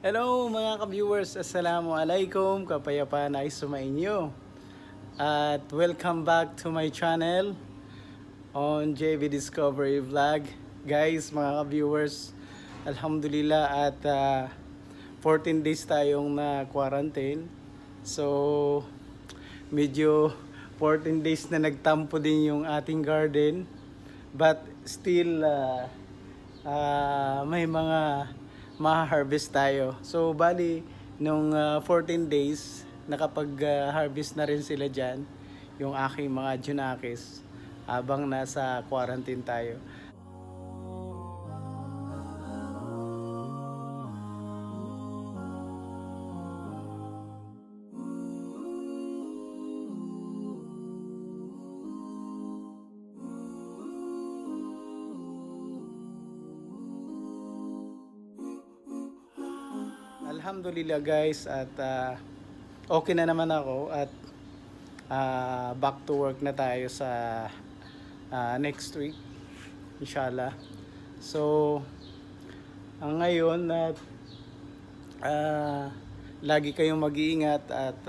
Hello mga ka-viewers, Assalamualaikum, kapayapaan ay sumainyo. At welcome back to my channel on JV Discovery Vlog. Guys, mga ka-viewers, Alhamdulillah at 14 days tayong na quarantine. So, medyo 14 days na nagtampo din yung ating garden. But still, may mga ma-harvest tayo. So bali nung 14 days nakapag-harvest na rin sila dyan, yung aking mga junakis, habang nasa quarantine tayo. Alhamdulillah guys, at okay na naman ako at back to work na tayo sa next week inshallah. So ngayon at lagi kayong mag-iingat at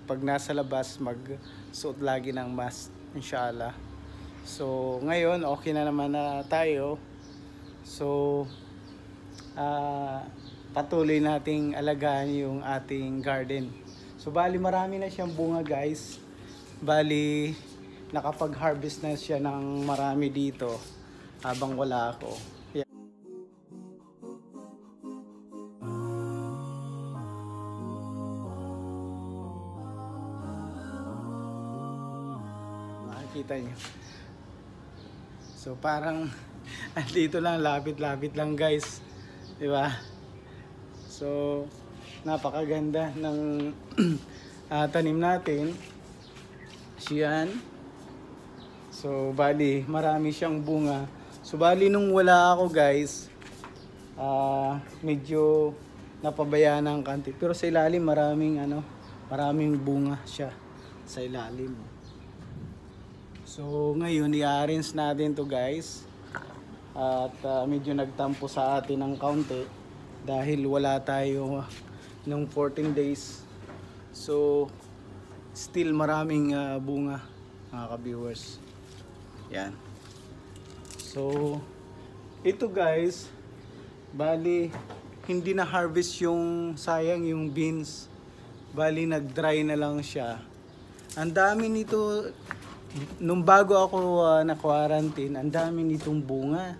pag nasa labas magsuot lagi ng mask inshallah. So ngayon okay na naman na tayo. So patuloy nating alagaan yung ating garden. So bali marami na siyang bunga guys. Bali nakapag-harvest na siya ng marami dito habang wala ako. Yeah. Makikita niyo. So parang andito lang, lapit-lapit lang guys. 'Di ba? So, napakaganda ng tanim natin. Siyan. So, bali, marami siyang bunga. So, bali, nung wala ako guys, medyo napabayaan ng kanti. Pero sa ilalim, maraming bunga siya sa ilalim. So, ngayon, i-arrange natin to guys. At medyo nagtampo sa atin ng kaunti dahil wala tayo ng 14 days. So still maraming bunga mga ka-viewers. Yan. So ito guys, bali hindi na harvest yung sayang yung beans. Bali nag-dry na lang siya. Ang dami nito nung bago ako na quarantine, ang dami nitong bunga.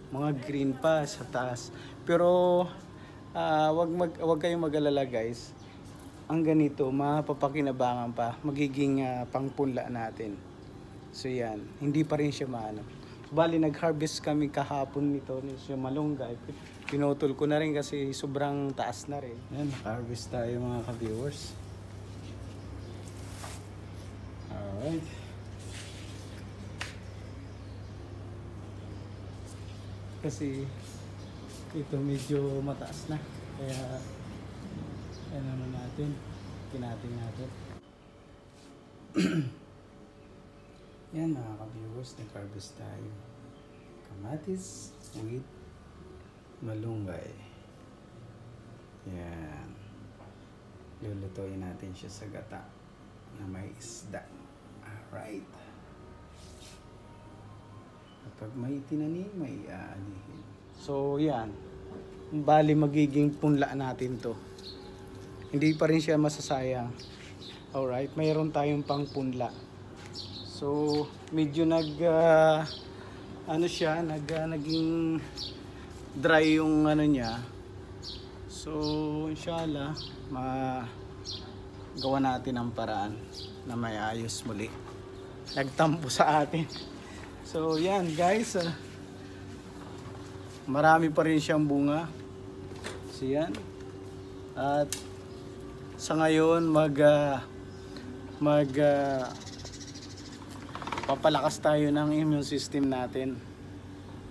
Mga green pa sa taas. Pero wag kayong mag-alala guys. Ang ganito mapapakinabangan pa, magiging pangpunla natin. So yan, hindi pa rin siya maano. Bali nag-harvest kami kahapon nito, siya malunggay. Pinutol ko na rin kasi sobrang taas na rin. Yan, harvest tayo mga ka-viewers. Alright. Kasi ito medyo mataas na, kaya ano natin, kinating natin. Yan mga ka-viewers, nag-harvest tayo kamatis with malunggay. Yan, lulutuin natin siya sa gata na may isda. Alright. Kapag may tinanim, may aanihin. So yan, bali magiging punla natin to. Hindi pa rin siya masasayang. Alright, mayroon tayong pang punla. So medyo naging dry yung niya. So inshallah magawa natin ang paraan na may ayos muli. Nagtampo sa atin. So yan guys, marami pa rin siyang bunga. So yan. At sa ngayon papalakas tayo ng immune system natin.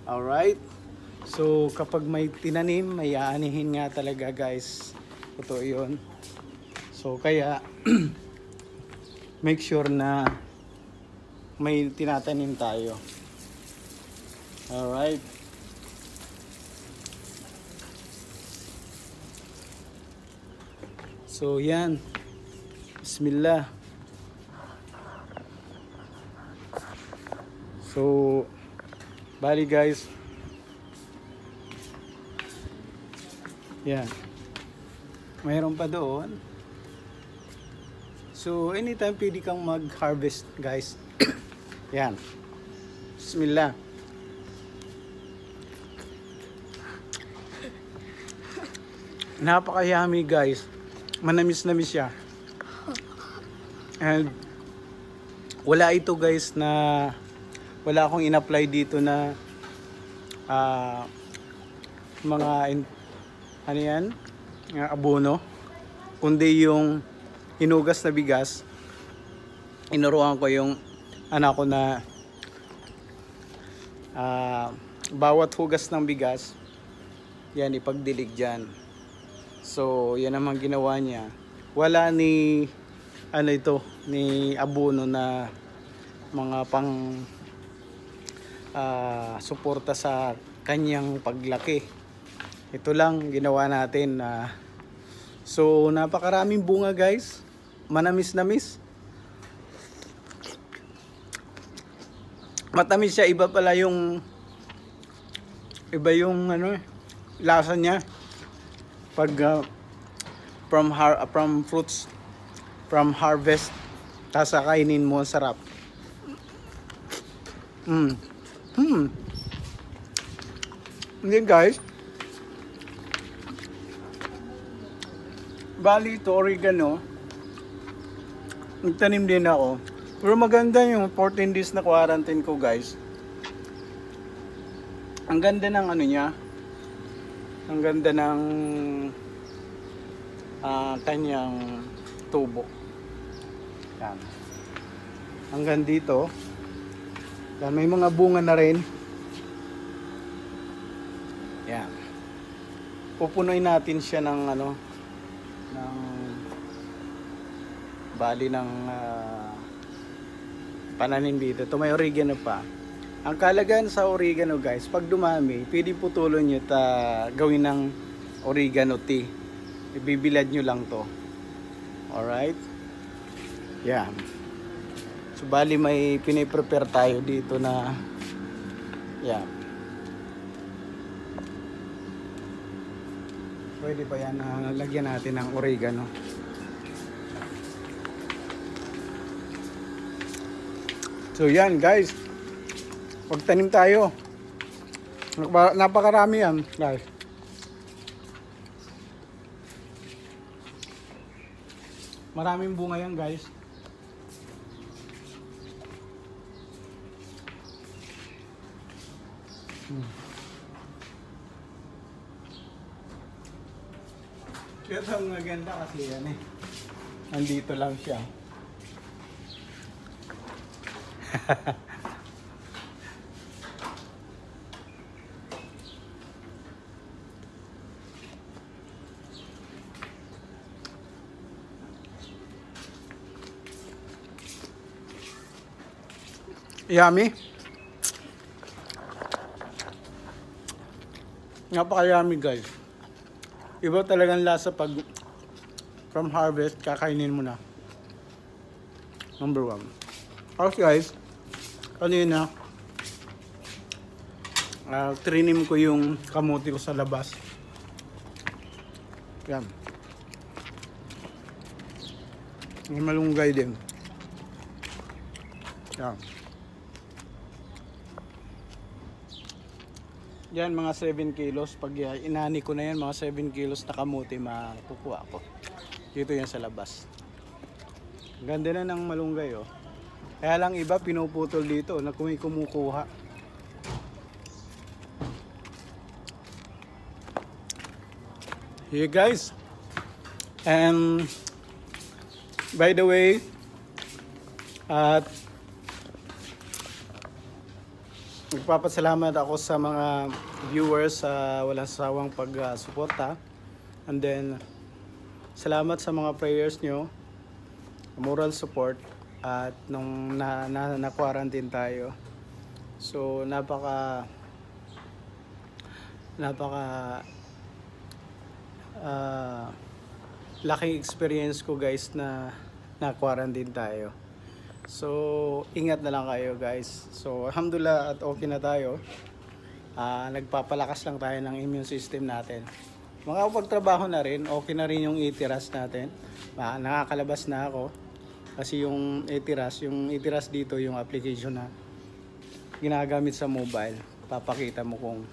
Alright. So kapag may tinanim, may aanihin nga talaga guys. Totoo yun. So kaya make sure na may tinatanim tayo. Alright. So yan. Bismillah. So bali guys, yan, mayroon pa doon. So anytime pwede kang mag-harvest guys. Yan. Bismillah. Napaka-yummy guys. Manamis-namis siya. And wala ito guys na wala akong in-apply dito na ano yan, abono, kundi yung hinugas na bigas. Inuruan ko yung anak ko na bawat hugas ng bigas yan ipagdilig dyan. So yan naman ginawa niya. Wala ni ano ito, ni abono na mga pang suporta sa kanyang paglaki. Ito lang ginawa natin. So napakaraming bunga guys. Manamis-namis. Matamis siya, iba yung ano, lasa niya pag from fruits from harvest, tapos kainin mo, sarap. Hindi guys, bali ito oregano, nagtanim din ako, pero maganda yung 14 days na quarantine ko guys. Ang ganda ng ano niya, ang ganda ng kanyang tubo. Yan. Hanggang dito. Yan, may mga bunga na rin. Yan. Pupunuin natin siya ng ano, ng bali ng pananim dito. Ito may oregano pa. Ang kalagayan sa oregano guys, pag dumami, pwede putulon nyo gawin ng oregano tea. Ibibilad nyo lang to. Alright? Yan. So bali may piniprepare tayo dito na yan. Pwede pa yan na lagyan natin ng oregano. So yan guys, magtanim tayo. Napakarami yan guys. Maraming bunga yan guys. Kaya ang maganda kasi yan eh. Nandito lang siya. Yummy. Napaka-yummy guys. Iba talagang lasa pag from harvest, kakainin mo na. Number 1. Okay guys, kanina trinim ko yung kamote ko sa labas. Yan. May malunggay din. Yan. Yan mga 7 kilos. Pag inani ko na yan, mga 7 kilos na kamote makukuha ko. Dito yan sa labas. Ganda na ng malunggay oh. Kaya lang iba pinuputol dito na kumukuha. Here guys. And by the way, nagpapasalamat ako sa mga viewers sa walang sawang pag-suporta. And then salamat sa mga prayers nyo, moral support, at nung na-quarantine tayo. So napaka laking experience ko guys na na-quarantine tayo. So, ingat na lang kayo guys. So, alhamdulillah at okay na tayo. Nagpapalakas lang tayo ng immune system natin. Makapagtrabaho na rin, okay na rin yung itiras natin. Nakakalabas na ako. Kasi yung itiras dito, yung application na ginagamit sa mobile. Papakita mo kung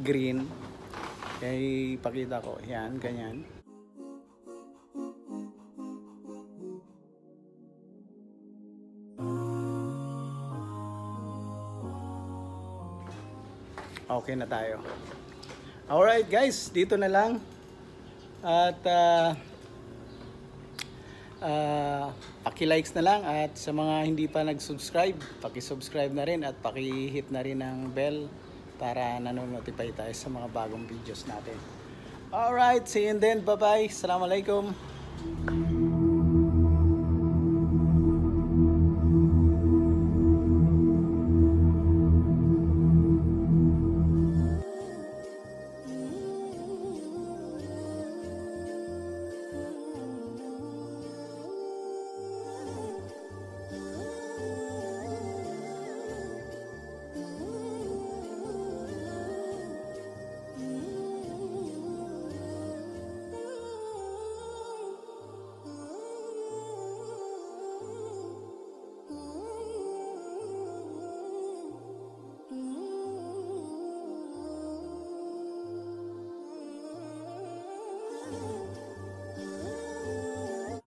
green. Kaya ipakita ko. Yan, ganyan. Okay na tayo. Alright guys, dito na lang. At paki-likes na lang. At sa mga hindi pa nag-subscribe, paki-subscribe na rin at paki-hit na rin ng bell para nanonotify tayo sa mga bagong videos natin. Alright, see you then. Bye-bye. Assalamualaikum.